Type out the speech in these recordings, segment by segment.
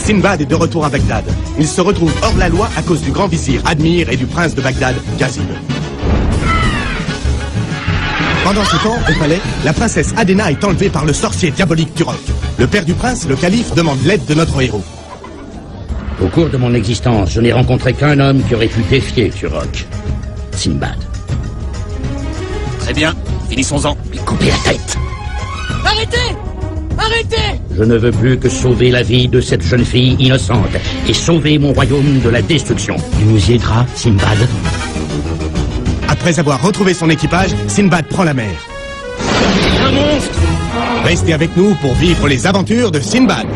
Sinbad est de retour à Bagdad. Il se retrouve hors la loi à cause du grand vizir Admir et du prince de Bagdad, Ghazib. Pendant ce temps, au palais, la princesse Adena est enlevée par le sorcier diabolique Turok. Le père du prince, le calife, demande l'aide de notre héros. Au cours de mon existence, je n'ai rencontré qu'un homme qui aurait pu défier Turok. Sinbad. Très bien, finissons-en. Lui couper la tête. Arrêtez! Arrêtez! Je ne veux plus que sauver la vie de cette jeune fille innocente et sauver mon royaume de la destruction. Tu nous aideras, Sinbad? Après avoir retrouvé son équipage, Sinbad prend la mer. Un monstre! Restez avec nous pour vivre les aventures de Sinbad.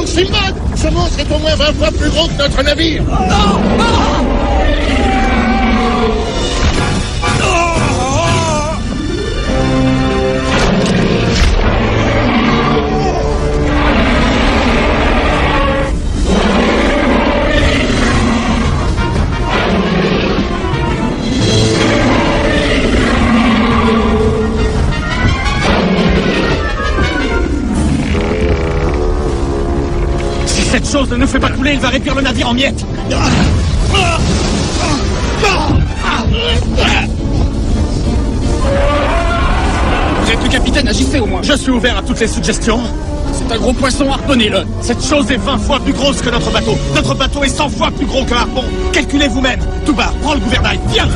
Sinbad, ce monstre est au moins 20 fois plus gros que notre navire. Cette chose ne nous fait pas couler, il va réduire le navire en miettes. Vous êtes le capitaine, agissez au moins. Je suis ouvert à toutes les suggestions. C'est un gros poisson, harponnez-le. Cette chose est 20 fois plus grosse que notre bateau. Notre bateau est 100 fois plus gros qu'un harpon. Calculez vous-même. Toubar, prends le gouvernail. Viens,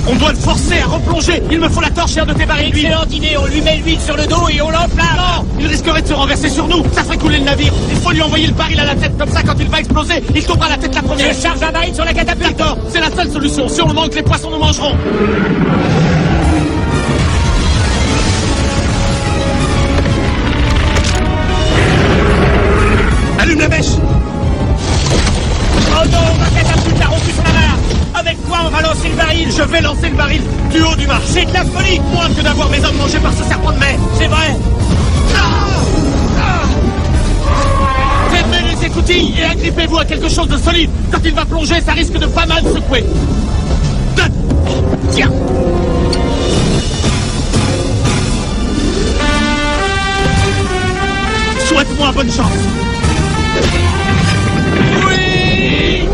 on doit le forcer à replonger. Il me faut la torche et un de tes barils d'huile. Excellente idée, on lui met l'huile sur le dos et on l'enflamme. Non, il risquerait de se renverser sur nous. Ça ferait couler le navire. Il faut lui envoyer le baril à la tête. Comme ça, quand il va exploser, il tombera la tête la première. Je charge un baril sur la catapulte. D'accord, c'est la seule solution. Si on le manque, les poissons nous mangeront. Allume la mèche. Oh non, ma catapulte a rompu son amarre. Avec quoi on va lancer le baril? Je vais lancer le baril du haut du mât. C'est de la folie. Moins que d'avoir mes hommes mangés par ce serpent de mer. C'est vrai. Fermez les écoutilles et agrippez-vous à quelque chose de solide. Quand il va plonger, ça risque de pas mal secouer. Donne. Tiens. Souhaite-moi bonne chance. Oui.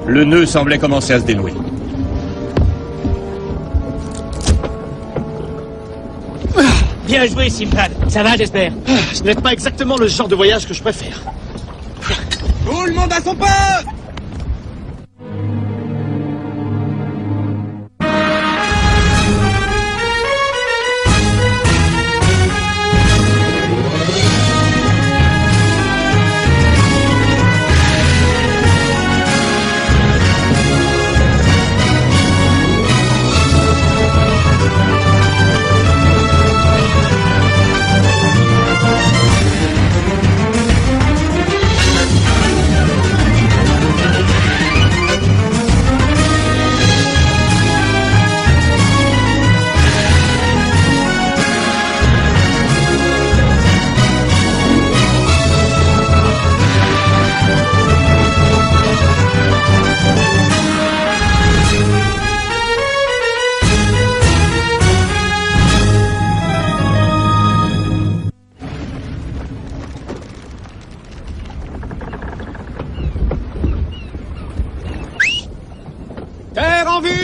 Le nœud semblait commencer à se dénouer. Bien joué, Sinbad. Ça va, j'espère. Ce n'est pas exactement le genre de voyage que je préfère. Tout le monde à son poste!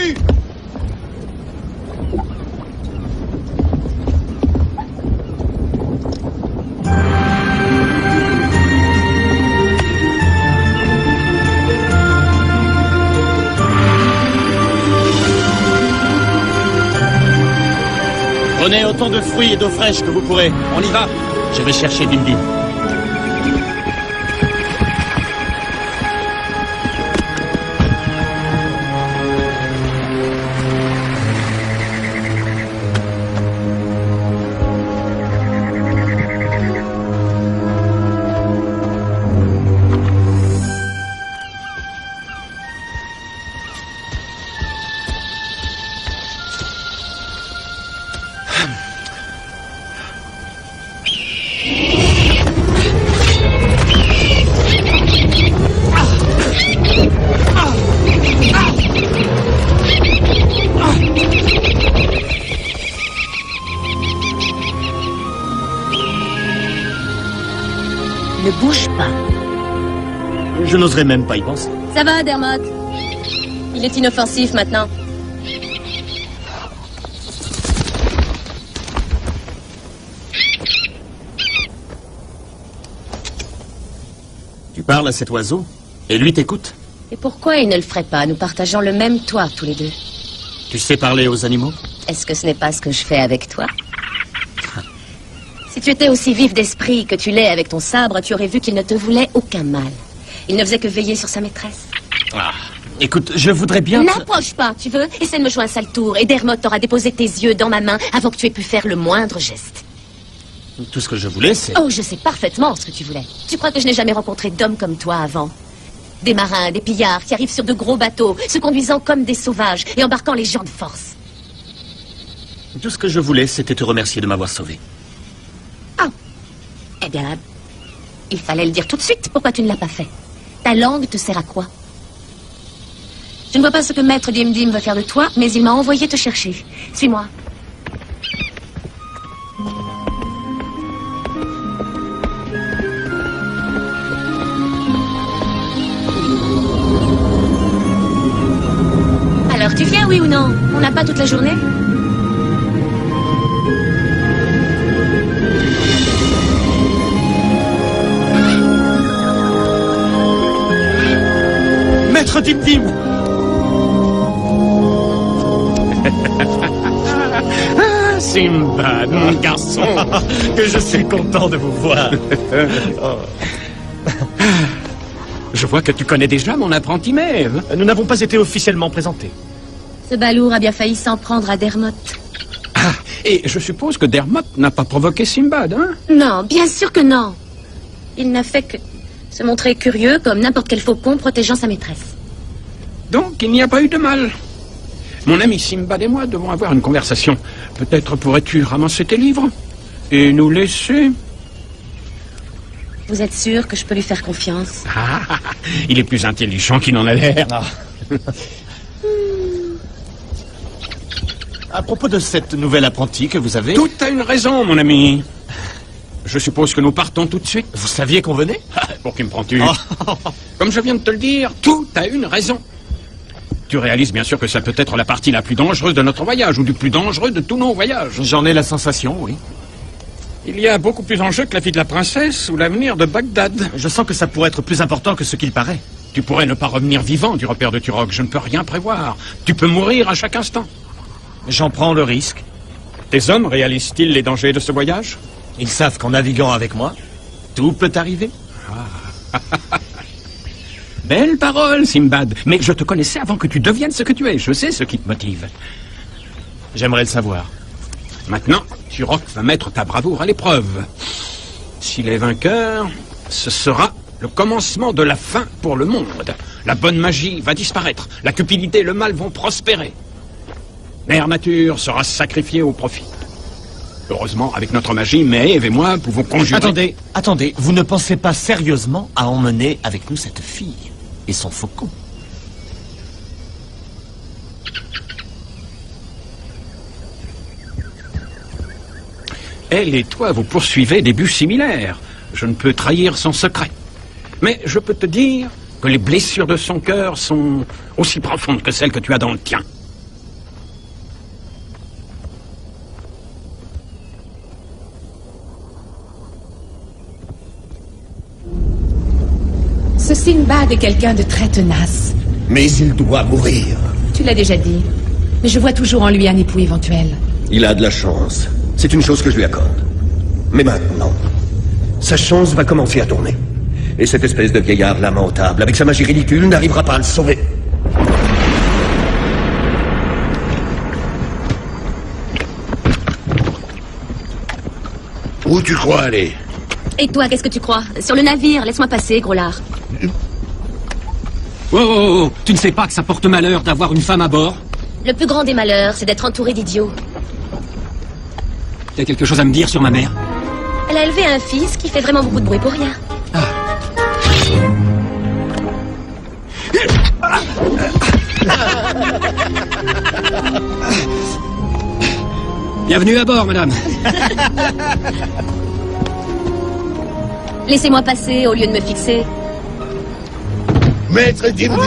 vue! Prenez autant de fruits et d'eau fraîche que vous pourrez. On y va. Je vais chercher Dim Dim. Ne bouge pas. Je n'oserais même pas y penser. Ça va, Dermot? Il est inoffensif maintenant. Tu parles à cet oiseau et lui t'écoute? Et pourquoi il ne le ferait pas? Nous partageons le même toit, tous les deux. Tu sais parler aux animaux? Est-ce que ce n'est pas ce que je fais avec toi? Si tu étais aussi vif d'esprit que tu l'es avec ton sabre, tu aurais vu qu'il ne te voulait aucun mal. Il ne faisait que veiller sur sa maîtresse. Ah, écoute, je voudrais bien... N'approche pas, tu veux? Essaie de me jouer un sale tour et Dermot t'aura déposé tes yeux dans ma main avant que tu aies pu faire le moindre geste. Tout ce que je voulais, c'est... Oh, je sais parfaitement ce que tu voulais. Tu crois que je n'ai jamais rencontré d'hommes comme toi avant? Des marins, des pillards qui arrivent sur de gros bateaux, se conduisant comme des sauvages et embarquant les gens de force. Tout ce que je voulais, c'était te remercier de m'avoir sauvé. Ah. Eh bien, il fallait le dire tout de suite. Pourquoi tu ne l'as pas fait? Ta langue te sert à quoi? Je ne vois pas ce que Maître Dim Dim veut faire de toi, mais il m'a envoyé te chercher. Suis-moi. Alors, tu viens, oui ou non? On n'a pas toute la journée? Maître Dim Dim! Ah, Simbad, mon garçon, Que je suis content de vous voir. je vois que tu connais déjà mon apprenti Maeve. Nous n'avons pas été officiellement présentés. Ce balourd a bien failli s'en prendre à Dermot. Ah, et je suppose que Dermot n'a pas provoqué Simbad, hein? Non, bien sûr que non. Il n'a fait que se montrer curieux comme n'importe quel faucon protégeant sa maîtresse. Donc il n'y a pas eu de mal. Mon ami Simbad et moi devons avoir une conversation. Peut-être pourrais-tu ramasser tes livres et nous laisser... Vous êtes sûr que je peux lui faire confiance? Ah, il est plus intelligent qu'il n'en a l'air. À propos de cette nouvelle apprentie que vous avez... Tout a une raison, mon ami. Je suppose que nous partons tout de suite. Vous saviez qu'on venait? Pour qui me prends-tu? Oh. Comme je viens de te le dire, tout a une raison. Tu réalises bien sûr que ça peut être la partie la plus dangereuse de notre voyage, ou du plus dangereux de tous nos voyages. J'en ai la sensation, oui. Il y a beaucoup plus en jeu que la vie de la princesse ou l'avenir de Bagdad. Je sens que ça pourrait être plus important que ce qu'il paraît. Tu pourrais ne pas revenir vivant du repère de Turok. Je ne peux rien prévoir. Tu peux mourir à chaque instant. J'en prends le risque. Tes hommes réalisent-ils les dangers de ce voyage? Ils savent qu'en naviguant avec moi, tout peut arriver. Belle parole, Simbad. Mais je te connaissais avant que tu deviennes ce que tu es. Je sais ce qui te motive. J'aimerais le savoir. Maintenant, Turok va mettre ta bravoure à l'épreuve. S'il est vainqueur, ce sera le commencement de la fin pour le monde. La bonne magie va disparaître. La cupidité et le mal vont prospérer. Mère Nature sera sacrifiée au profit. Heureusement, avec notre magie, Maeve et moi pouvons conjurer... Attendez, vous ne pensez pas sérieusement à emmener avec nous cette fille et son faucon? Elle et toi, vous poursuivez des buts similaires. Je ne peux trahir son secret. Mais je peux te dire que les blessures de son cœur sont aussi profondes que celles que tu as dans le tien. Sinbad est quelqu'un de très tenace. Mais il doit mourir. Tu l'as déjà dit. Mais je vois toujours en lui un époux éventuel. Il a de la chance. C'est une chose que je lui accorde. Mais maintenant, sa chance va commencer à tourner. Et cette espèce de vieillard lamentable, avec sa magie ridicule, n'arrivera pas à le sauver. Où tu crois aller? Et toi, qu'est-ce que tu crois? Sur le navire, laisse-moi passer, gros lard. Oh, tu ne sais pas que ça porte malheur d'avoir une femme à bord? Le plus grand des malheurs, c'est d'être entouré d'idiots. T'as quelque chose à me dire sur ma mère? Elle a élevé un fils qui fait vraiment beaucoup de bruit pour rien. Bienvenue à bord, madame. Laissez-moi passer au lieu de me fixer. Maître Dim Dim.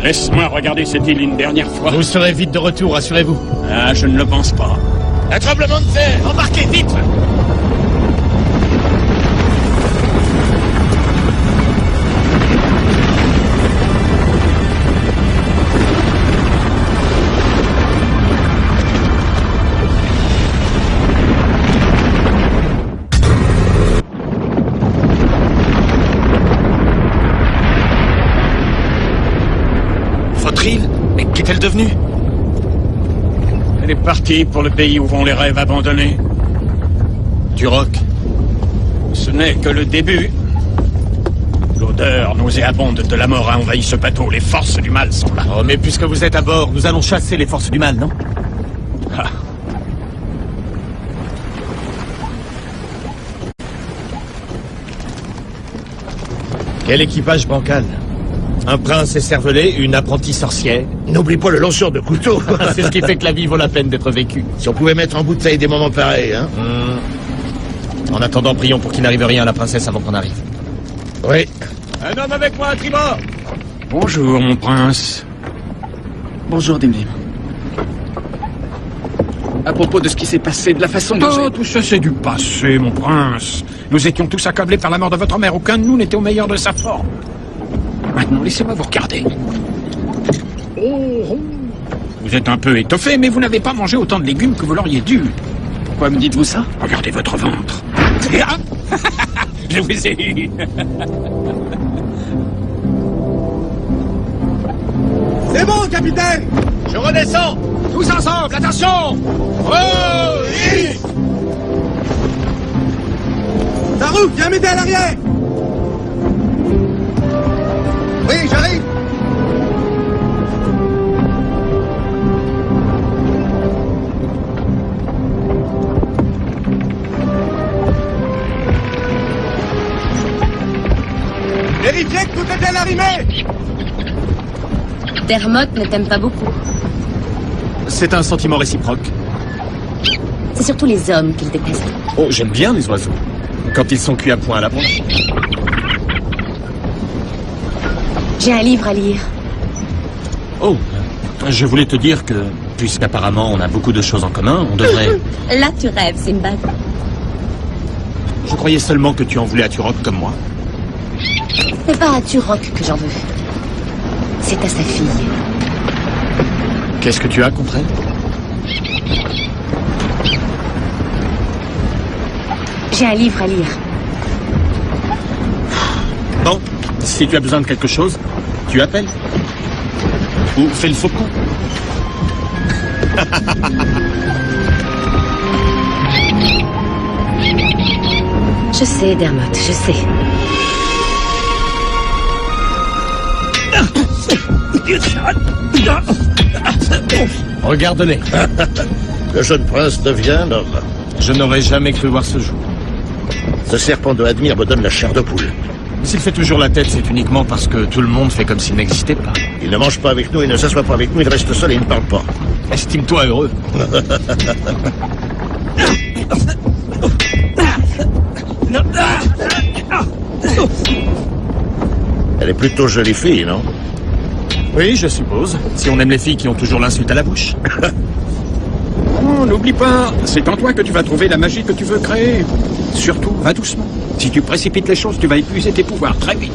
Laisse-moi regarder cette île une dernière fois. Vous serez vite de retour, rassurez-vous. Ah, je ne le pense pas. Un tremblement de terre. Embarquez vite! Votre île? Mais qu'est-elle devenue? Elle est partie pour le pays où vont les rêves abandonnés. Duroc. Ce n'est que le début. L'odeur nauséabonde de la mort a envahi ce bateau. Les forces du mal sont là. Oh, mais puisque vous êtes à bord, nous allons chasser les forces du mal, non? Ah. Quel équipage bancal? Un prince écervelé, une apprentie sorcière. N'oublie pas le lanceur de couteau. C'est ce qui fait que la vie vaut la peine d'être vécue. Si on pouvait mettre en bouteille des moments pareils, hein? En attendant, prions pour qu'il n'arrive rien à la princesse avant qu'on arrive. Oui. Un homme avec moi à tribord! Bonjour, mon prince. Bonjour, Dimdim. À propos de ce qui s'est passé, de la façon dont Oh, tout ça, c'est du passé, mon prince. Nous étions tous accablés par la mort de votre mère. Aucun de nous n'était au meilleur de sa forme. Maintenant, laissez-moi vous regarder. Vous êtes un peu étoffé, mais vous n'avez pas mangé autant de légumes que vous l'auriez dû. Pourquoi me dites-vous ça? Regardez votre ventre. Ah je vous ai eu. C'est bon, capitaine! Je redescends! Tous ensemble, attention! Oh! Oui! Zarouk, viens m'aider à l'arrière! Oui, j'arrive! Vérifiez que tout est bien arrimé! Dermot ne t'aime pas beaucoup. C'est un sentiment réciproque. C'est surtout les hommes qu'il déteste. Oh, j'aime bien les oiseaux. Quand ils sont cuits à point à la pointe. J'ai un livre à lire. Oh, je voulais te dire que, puisqu'apparemment on a beaucoup de choses en commun, on devrait... Là, tu rêves, Sinbad. Je croyais seulement que tu en voulais à Turok comme moi. C'est pas à Turok que j'en veux. C'est à sa fille. Qu'est-ce que tu as contre elle? J'ai un livre à lire. Bon, si tu as besoin de quelque chose, tu appelles. Ou fais le faucon. Je sais, Dermot, je sais. Regarde-les. Le jeune prince devient un homme. Je n'aurais jamais cru voir ce jour. Ce serpent de Admir me donne la chair de poule. S'il fait toujours la tête, c'est uniquement parce que tout le monde fait comme s'il n'existait pas. Il ne mange pas avec nous, il ne s'assoit pas avec nous, il reste seul et il ne parle pas. Estime-toi heureux. Non. Elle est plutôt jolie fille, non? Oui, je suppose. Si on aime les filles qui ont toujours l'insulte à la bouche. Oh, n'oublie pas, c'est en toi que tu vas trouver la magie que tu veux créer. Surtout, va doucement. Si tu précipites les choses, tu vas épuiser tes pouvoirs très vite.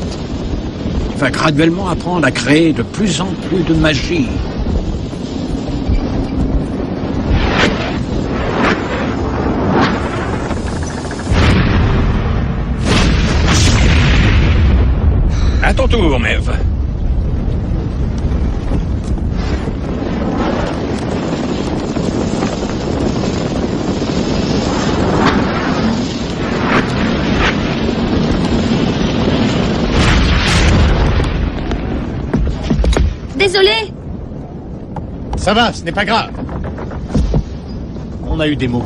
Tu vas graduellement apprendre à créer de plus en plus de magie. À ton tour, Mev. Désolé. Ça va, ce n'est pas grave. On a eu des mots.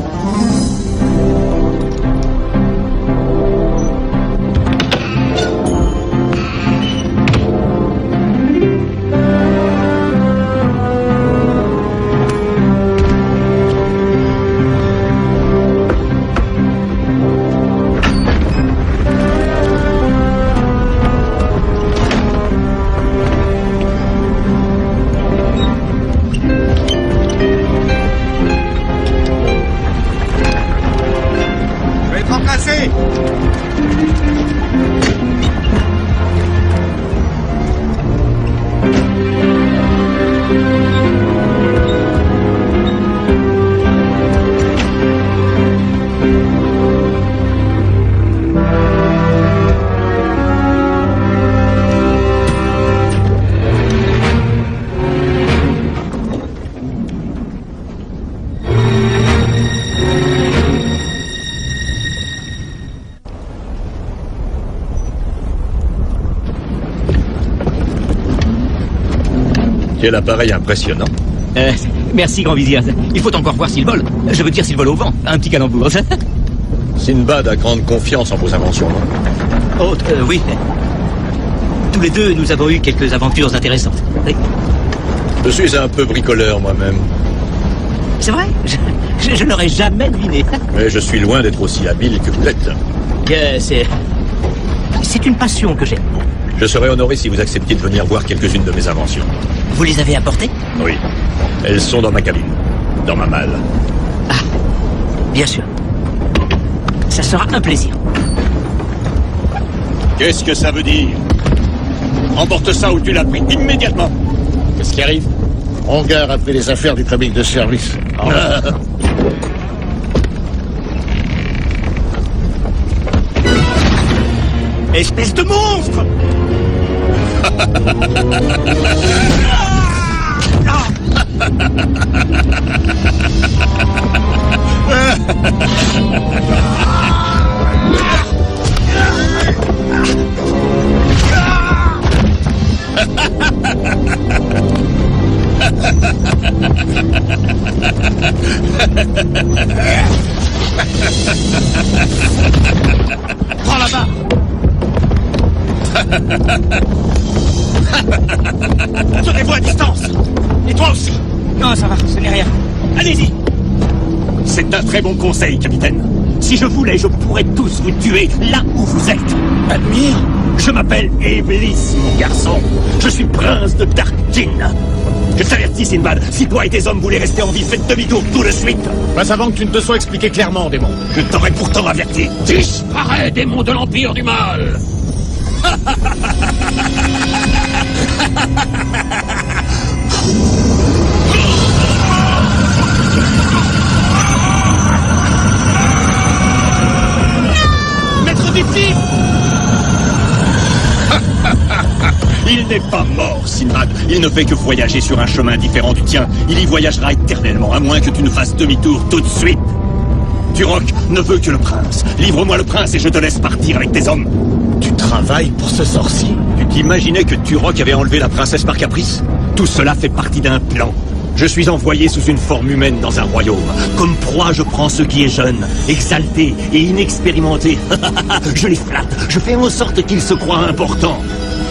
Quel appareil impressionnant. Merci, grand vizir. Il faut encore voir s'il vole. Je veux dire s'il vole au vent. Un petit calembour. Sinbad a grande confiance en vos inventions, non? Oh, oui. Tous les deux, nous avons eu quelques aventures intéressantes. Oui. Je suis un peu bricoleur moi-même. C'est vrai? Je n'aurais jamais deviné. Mais je suis loin d'être aussi habile que vous l'êtes. C'est une passion que j'ai. Je serais honoré si vous acceptiez de venir voir quelques-unes de mes inventions. Vous les avez apportées? Oui. Elles sont dans ma cabine. Dans ma malle. Ah, bien sûr. Ça sera un plaisir. Qu'est-ce que ça veut dire? Emporte ça où tu l'as pris, immédiatement. Qu'est-ce qui arrive? Ronger a pris les affaires du comique de service. Oh. Espèce de monstre! Prends la barre! Tenez-vous à distance! Et toi aussi! Non, ça va, ce n'est rien. Allez-y! C'est un très bon conseil, capitaine. Si je voulais, je pourrais tous vous tuer là où vous êtes. Admire, je m'appelle Iblis, mon garçon. Je suis prince de Darkin. Je t'avertis, Sinbad, si toi et tes hommes voulez rester en vie, faites demi-tour tout de suite. Pas avant que tu ne te sois expliqué clairement, démon. Je t'aurais pourtant averti. Disparais, démon de l'Empire du Mal! Maître Diffie! Il n'est pas mort, Sinbad. Il ne fait que voyager sur un chemin différent du tien. Il y voyagera éternellement, à moins que tu ne fasses demi-tour tout de suite. Turok ne veut que le prince. Livre-moi le prince et je te laisse partir avec tes hommes. Tu travailles pour ce sorcier? Tu t'imaginais que Turok avait enlevé la princesse par caprice? Tout cela fait partie d'un plan. Je suis envoyé sous une forme humaine dans un royaume. Comme proie, je prends ce qui est jeune, exalté et inexpérimenté. Je les flatte, je fais en sorte qu'ils se croient importants.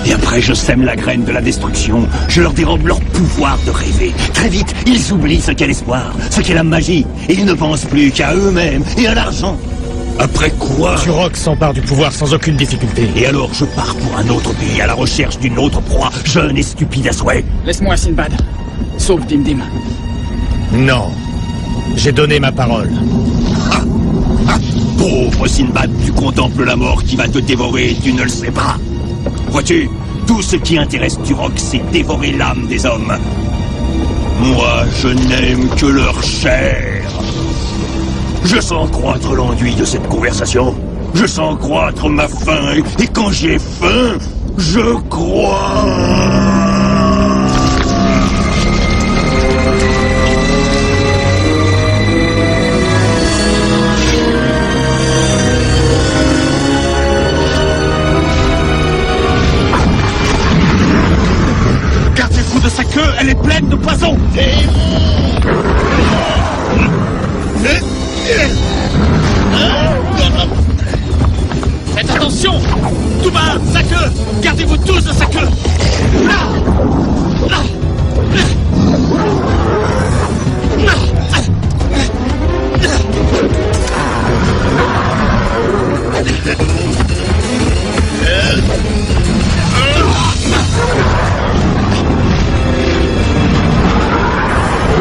Et après, je sème la graine de la destruction. Je leur dérobe leur pouvoir de rêver. Très vite, ils oublient ce qu'est l'espoir, ce qu'est la magie. Et ils ne pensent plus qu'à eux-mêmes et à l'argent. Après quoi? Turok s'empare du pouvoir sans aucune difficulté. Et alors je pars pour un autre pays à la recherche d'une autre proie, jeune et stupide à souhait. Laisse-moi, Sinbad. Sauve Dimdim. Non. J'ai donné ma parole. Pauvre Sinbad, tu contemples la mort qui va te dévorer et tu ne le sais pas. Vois-tu, tout ce qui intéresse Turok, c'est dévorer l'âme des hommes. Moi, je n'aime que leur chair. Je sens croître l'enduit de cette conversation. Je sens croître ma faim. Et quand j'ai faim, je crois. Gardez-vous de sa queue, elle est pleine de poison. Faites attention! Touba, sa queue! Gardez-vous tous de sa queue!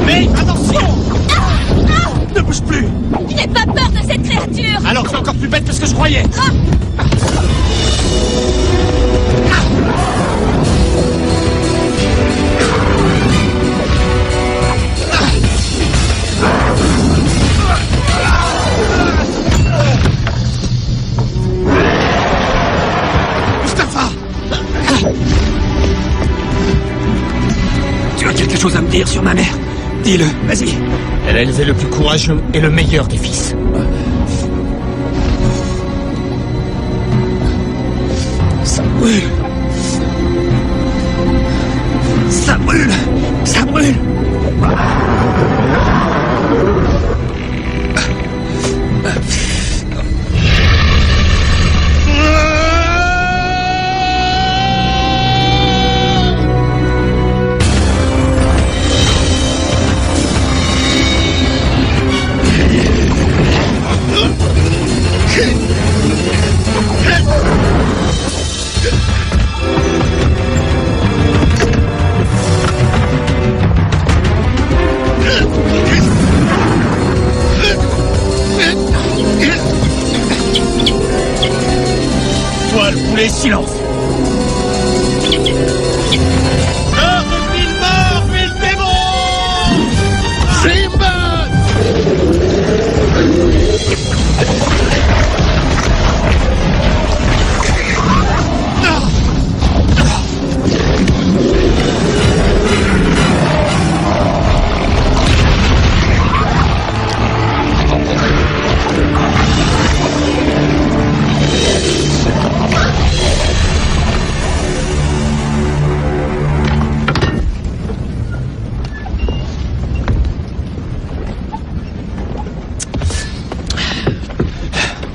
Mais attention! Ne bouge plus! Je n'ai pas peur de cette créature. Alors tu es encore plus bête que ce que je croyais! Mustapha! Tu as quelque chose à me dire sur ma mère? Dis-le, vas-y. Elle a élevé le plus courageux et le meilleur des fils. Ça brûle. Ça brûle. Ça brûle. Toi, le poulet, silence! Mort, mille démons! Simba!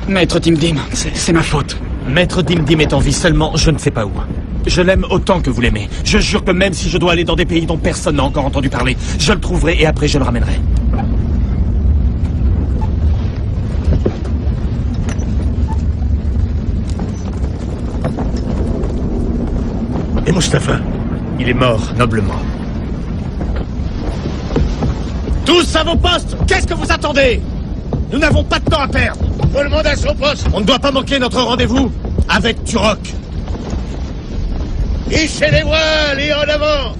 Maître Dimdim, c'est ma faute. Maître Dimdim est en vie seulement, je ne sais pas où. Je l'aime autant que vous l'aimez. Je jure que même si je dois aller dans des pays dont personne n'a encore entendu parler, je le trouverai et après je le ramènerai. Et Mustapha, il est mort noblement. Tous à vos postes! Qu'est-ce que vous attendez? Nous n'avons pas de temps à perdre! Tout le monde à son poste! On ne doit pas manquer notre rendez-vous avec Turok. Hichez les voiles et en avant!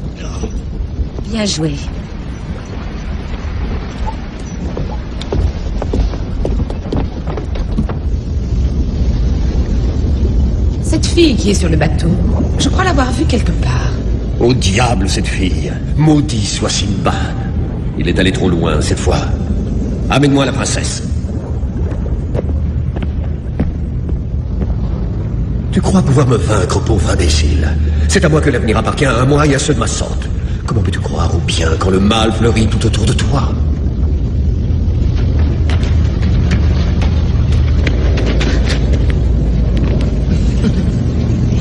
Bien joué. Cette fille qui est sur le bateau, je crois l'avoir vue quelque part. Au diable, cette fille. Maudit soit Sinbad. Il est allé trop loin, cette fois. Amène-moi la princesse. Tu crois pouvoir me vaincre, pauvre imbécile? C'est à moi que l'avenir appartient, à moi et à ceux de ma sorte. Comment peux-tu croire au bien quand le mal fleurit tout autour de toi?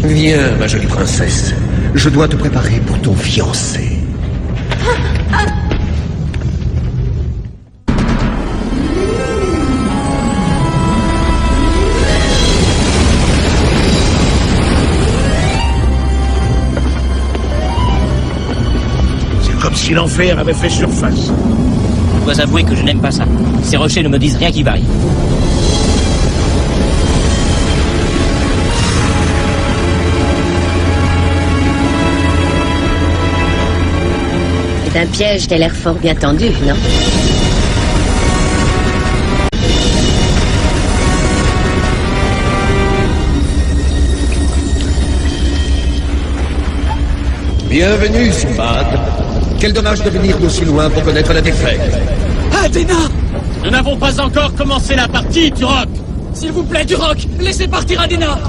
Viens, ma jolie princesse. Je dois te préparer pour ton fiancé. Comme si l'enfer avait fait surface. Je dois avouer que je n'aime pas ça. Ces rochers ne me disent rien qui varie. C'est un piège qui a l'air fort bien tendu, non? Bienvenue, Simbad. Quel dommage de venir d'aussi loin pour connaître la défaite. Athéna! Nous n'avons pas encore commencé la partie, Turok. S'il vous plaît, Turok, laissez partir Athéna!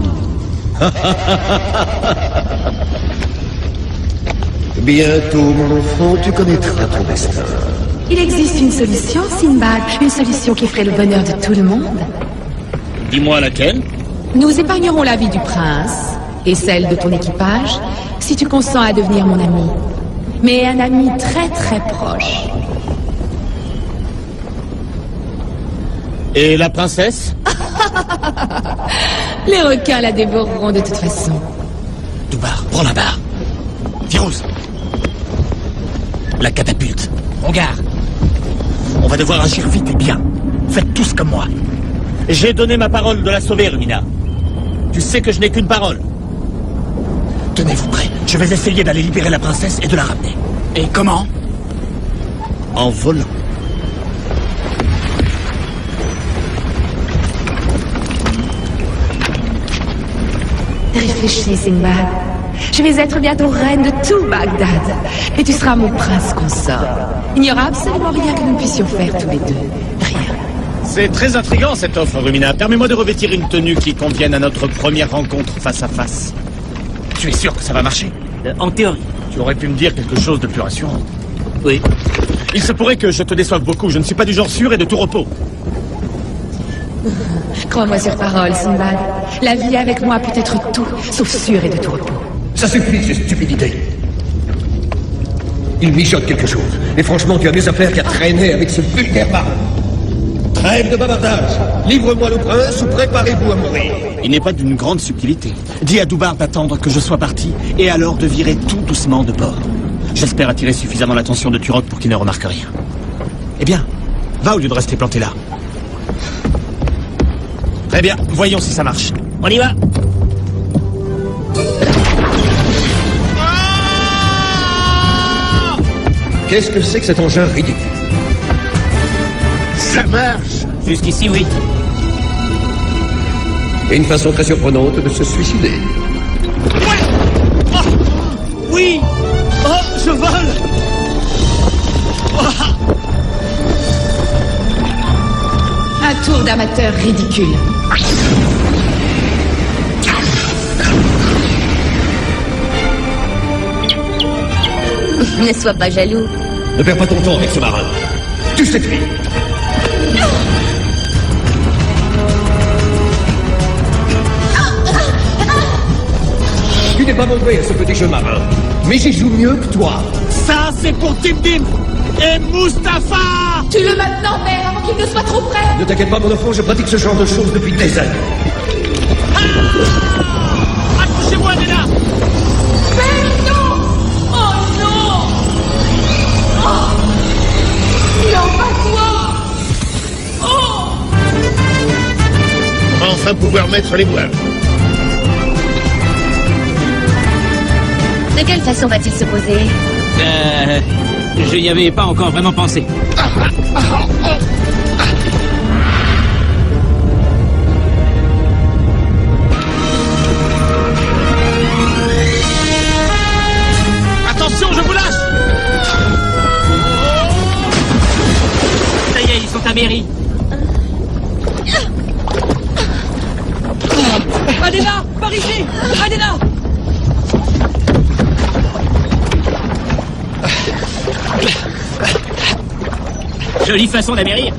Bientôt, mon enfant, tu connaîtras ton destin. Il existe une solution, Sinbad. Une solution qui ferait le bonheur de tout le monde. Dis-moi laquelle. Nous épargnerons la vie du prince et celle de ton équipage si tu consens à devenir mon ami. Mais un ami très très proche. Et la princesse? Les requins la dévoreront de toute façon. Doubar, prends la barre. Firouz. La catapulte. On garde. On va devoir agir vite et bien. Faites tous comme moi. J'ai donné ma parole de la sauver, Rumina. Tu sais que je n'ai qu'une parole. Tenez-vous prêts. Je vais essayer d'aller libérer la princesse et de la ramener. Et comment? En volant. Réfléchis, Sinbad. Je vais être bientôt reine de tout Bagdad. Et tu seras mon prince consort. Il n'y aura absolument rien que nous puissions faire tous les deux. Rien. C'est très intriguant cette offre, Rumina. Permets-moi de revêtir une tenue qui convienne à notre première rencontre face à face. Tu es sûr que ça va marcher? En théorie. Tu aurais pu me dire quelque chose de plus rassurant. Oui. Il se pourrait que je te déçoive beaucoup. Je ne suis pas du genre sûr et de tout repos. Crois-moi sur parole, Sinbad. La vie avec moi peut être tout, sauf sûr et de tout repos. Ça suffit, ces stupidités. Il mijote quelque chose. Et franchement, tu as mieux à faire qu'à traîner avec ce vulgaire baron. Trêve de bavardage. Livre-moi le prince ou préparez-vous à mourir. Il n'est pas d'une grande subtilité. Dis à Doubar d'attendre que je sois parti et alors de virer tout doucement de bord. J'espère attirer suffisamment l'attention de Turok pour qu'il ne remarque rien. Eh bien, va au lieu de rester planté là. Très bien, voyons si ça marche. On y va. Qu'est-ce que c'est que cet engin ridicule? Ça marche. Jusqu'ici, oui. Et une façon très surprenante de se suicider. Oui. Oh, je vole. Un tour d'amateur ridicule. Ne sois pas jaloux. Ne perds pas ton temps avec ce marin. Tu cette fille. Tu n'es pas mauvais à ce petit jeu marin, mais j'y joue mieux que toi. Ça, c'est pour Dimdim et Mustapha. Tue-le maintenant, mère, avant qu'il ne soit trop près. Ne t'inquiète pas, mon enfant, je pratique ce genre de choses depuis des années. Accrochez-vous, Adena. Mais non! Oh non! Oh! Non, pas toi! Oh! On va enfin pouvoir mettre les voiles. De quelle façon va-t-il se poser? Je n'y avais pas encore vraiment pensé. Attention, je vous lâche. Ça y est, ils sont à Mairie. Adena, par ici! Adena! Jolie façon d'amérir.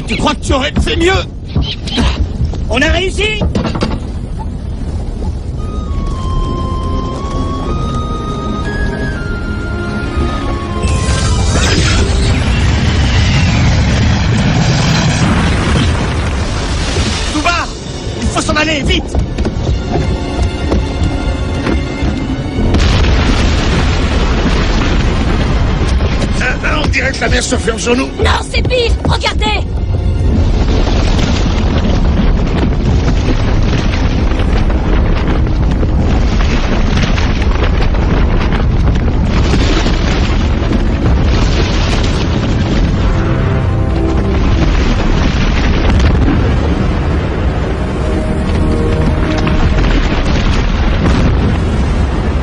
Tu crois que tu aurais fait mieux? On a réussi! Doubar, il faut s'en aller, vite. préférerais que la mer se ferme sur nous? Non, c'est pire. Regardez.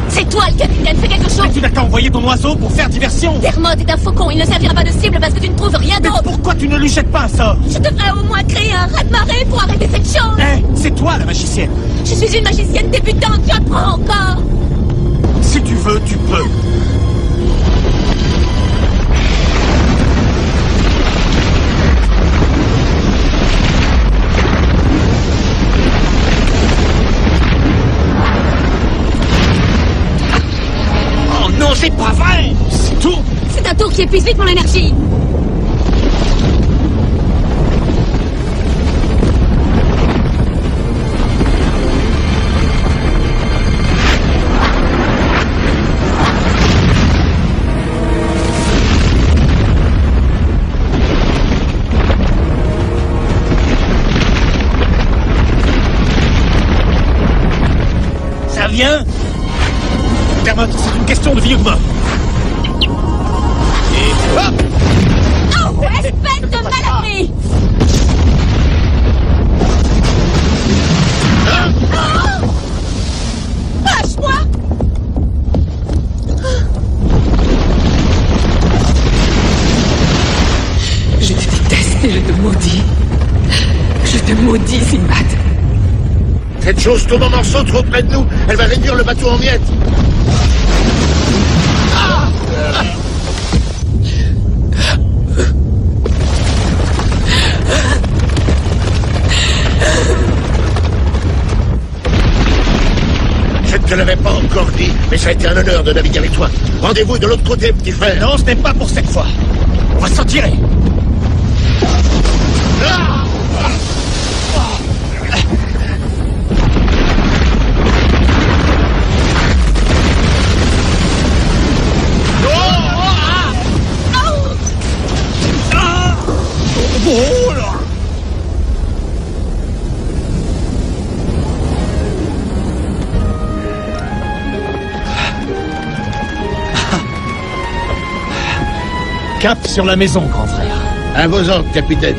C'est toi le capitaine, fais quelque chose. Tu n'as qu'à envoyer ton oiseau pour faire diversion. Dermot est un faucon, il ne servira pas de cible parce que tu ne trouves rien Mais d'autre. pourquoi tu ne lui jettes pas un sort? Je devrais au moins créer un raz-de-marée pour arrêter cette chose. Hé, c'est toi la magicienne. Je suis une magicienne débutante, j'apprends encore. Si tu veux, tu peux. Oh non, c'est pas vrai! C'est tout. C'est un tour qui épuise vite mon énergie. Ça vient. Dermot, c'est une question de vie ou de mort. Et hop! Oh, espèce de malappris. Oh, lâche-moi. Je te déteste et je te maudis. Je te maudis, Sinbad. Cette chose tourne en morceaux trop près de nous. Elle va réduire le bateau en miettes. Je ne te l'avais pas encore dit, mais ça a été un honneur de naviguer avec toi. Rendez-vous de l'autre côté, petit frère. non, ce n'est pas pour cette fois. On va s'en tirer. Oh là! Cap sur la maison, grand frère. À vos ordres, capitaine.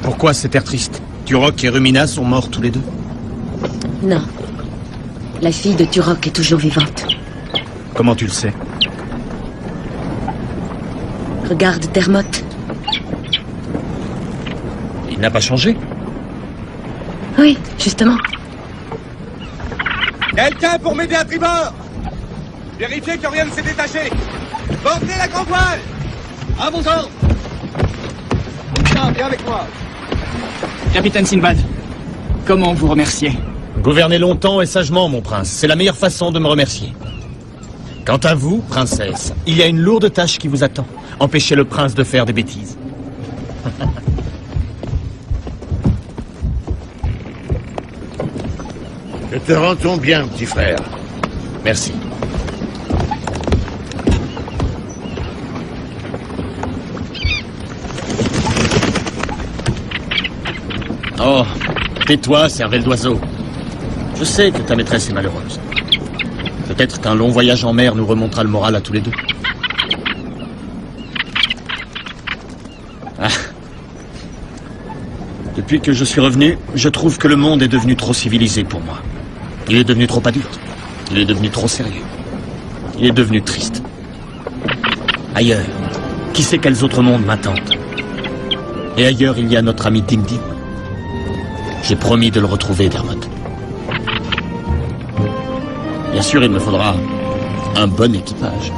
Pourquoi cet air triste? Turok et Rumina sont morts tous les deux. Non. La fille de Turok est toujours vivante. Comment tu le sais? Regarde Dermot. Il n'a pas changé. Oui, justement. Quelqu'un pour m'aider à tribord. Vérifiez que rien ne s'est détaché. Portez la grand voile. À vos ordres. Viens avec moi. Capitaine Sinbad, comment vous remercier? Gouvernez longtemps et sagement, mon prince. C'est la meilleure façon de me remercier. Quant à vous, princesse, il y a une lourde tâche qui vous attend. Empêchez le prince de faire des bêtises. Je te rends ton bien, petit frère. Merci. Oh, tais-toi, cervelle d'oiseau. Je sais que ta maîtresse est malheureuse. Peut-être qu'un long voyage en mer nous remontera le moral à tous les deux. Ah. Depuis que je suis revenu, je trouve que le monde est devenu trop civilisé pour moi. Il est devenu trop adulte. Il est devenu trop sérieux. Il est devenu triste. Ailleurs, qui sait quels autres mondes m'attendent? Et ailleurs, il y a notre ami Dimdim. J'ai promis de le retrouver, Dermot. Bien sûr, il me faudra un bon équipage.